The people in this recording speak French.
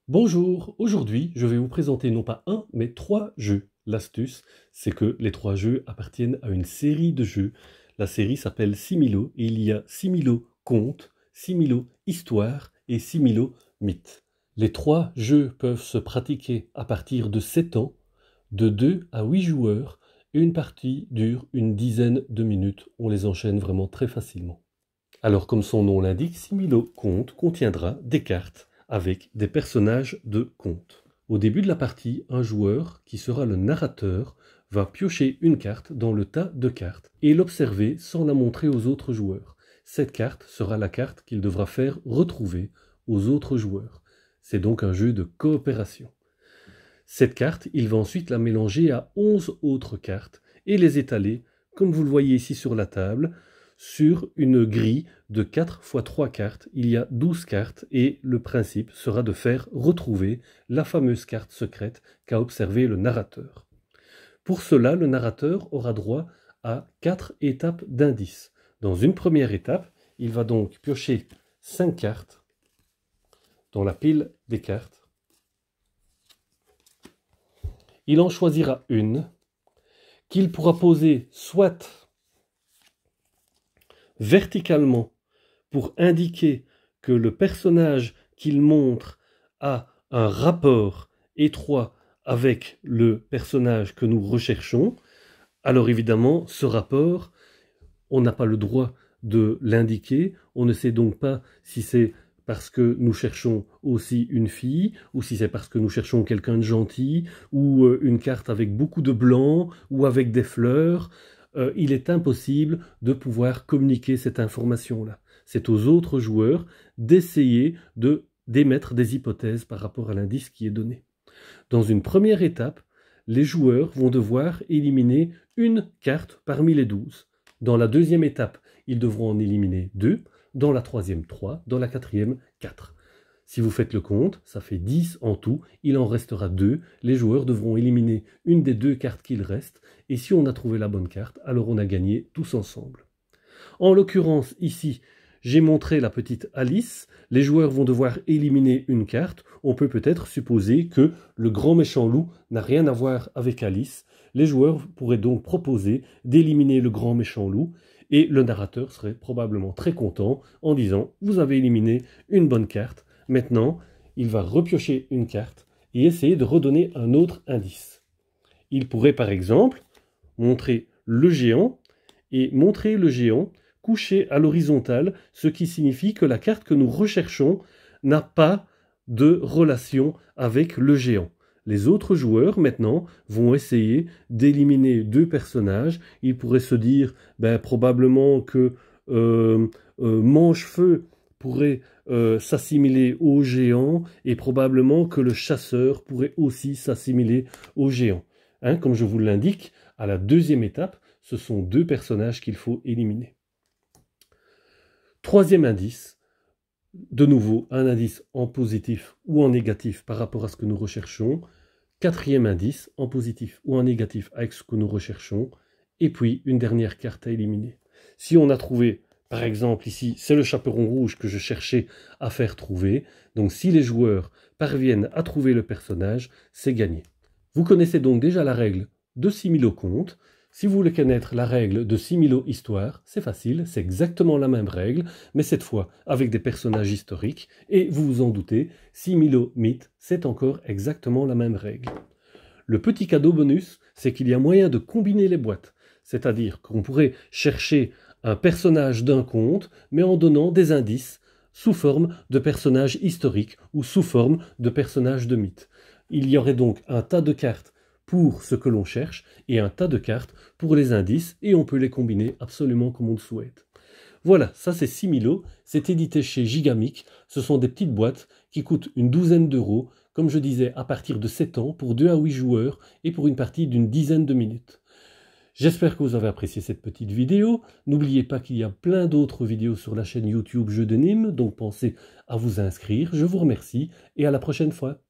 Bonjour, aujourd'hui je vais vous présenter non pas un, mais trois jeux. L'astuce, c'est que les trois jeux appartiennent à une série de jeux. La série s'appelle Similo et il y a Similo Conte, Similo Histoire et Similo Mythe. Les trois jeux peuvent se pratiquer à partir de 7 ans, de 2 à 8 joueurs, et une partie dure une dizaine de minutes. On les enchaîne vraiment très facilement. Alors comme son nom l'indique, Similo Conte contiendra des cartes avec des personnages de conte. Au début de la partie, un joueur, qui sera le narrateur, va piocher une carte dans le tas de cartes et l'observer sans la montrer aux autres joueurs. Cette carte sera la carte qu'il devra faire retrouver aux autres joueurs. C'est donc un jeu de coopération. Cette carte, il va ensuite la mélanger à 11 autres cartes et les étaler, comme vous le voyez ici sur la table, sur une grille de 4 x 3 cartes. Il y a 12 cartes et le principe sera de faire retrouver la fameuse carte secrète qu'a observé le narrateur. Pour cela, le narrateur aura droit à 4 étapes d'indices. Dans une première étape, il va donc piocher 5 cartes dans la pile des cartes. Il en choisira une qu'il pourra poser soit verticalement pour indiquer que le personnage qu'il montre a un rapport étroit avec le personnage que nous recherchons. Alors évidemment, ce rapport, on n'a pas le droit de l'indiquer. On ne sait donc pas si c'est parce que nous cherchons aussi une fille, ou si c'est parce que nous cherchons quelqu'un de gentil, ou une carte avec beaucoup de blanc, ou avec des fleurs. Il est impossible de pouvoir communiquer cette information-là. C'est aux autres joueurs d'essayer d'émettre des hypothèses par rapport à l'indice qui est donné. Dans une première étape, les joueurs vont devoir éliminer une carte parmi les 12. Dans la deuxième étape, ils devront en éliminer 2. Dans la troisième, 3. Dans la quatrième, 4. Si vous faites le compte, ça fait 10 en tout. Il en restera 2. Les joueurs devront éliminer une des 2 cartes qu'il reste. Et si on a trouvé la bonne carte, alors on a gagné tous ensemble. En l'occurrence, ici, j'ai montré la petite Alice. Les joueurs vont devoir éliminer une carte. On peut peut-être supposer que le grand méchant loup n'a rien à voir avec Alice. Les joueurs pourraient donc proposer d'éliminer le grand méchant loup. Et le narrateur serait probablement très content en disant « Vous avez éliminé une bonne carte. Maintenant, il va repiocher une carte et essayer de redonner un autre indice. » Il pourrait par exemple montrer le géant et montrer le géant couché à l'horizontale, ce qui signifie que la carte que nous recherchons n'a pas de relation avec le géant. Les autres joueurs, maintenant, vont essayer d'éliminer 2 personnages. Ils pourraient se dire, probablement que Manchefeu pourrait s'assimiler au géant et probablement que le chasseur pourrait aussi s'assimiler au géant. Hein, comme je vous l'indique, à la deuxième étape, ce sont 2 personnages qu'il faut éliminer. Troisième indice, de nouveau un indice en positif ou en négatif par rapport à ce que nous recherchons. Quatrième indice, en positif ou en négatif avec ce que nous recherchons. Et puis une dernière carte à éliminer. Si on a trouvé, par exemple ici, c'est le chaperon rouge que je cherchais à faire trouver. Donc si les joueurs parviennent à trouver le personnage, c'est gagné. Vous connaissez donc déjà la règle de Similo Conte. Si vous voulez connaître la règle de Similo Histoire, c'est facile, c'est exactement la même règle, mais cette fois avec des personnages historiques, et vous vous en doutez, Similo Mythe, c'est encore exactement la même règle. Le petit cadeau bonus, c'est qu'il y a moyen de combiner les boîtes, c'est-à-dire qu'on pourrait chercher un personnage d'un conte, mais en donnant des indices sous forme de personnages historiques ou sous forme de personnages de mythe. Il y aurait donc un tas de cartes pour ce que l'on cherche et un tas de cartes pour les indices et on peut les combiner absolument comme on le souhaite. Voilà, ça c'est Similo, c'est édité chez Gigamic, ce sont des petites boîtes qui coûtent une douzaine d'euros, comme je disais à partir de 7 ans pour 2 à 8 joueurs et pour une partie d'une dizaine de minutes. J'espère que vous avez apprécié cette petite vidéo. N'oubliez pas qu'il y a plein d'autres vidéos sur la chaîne YouTube Jeux de Nîmes, donc pensez à vous inscrire. Je vous remercie et à la prochaine fois.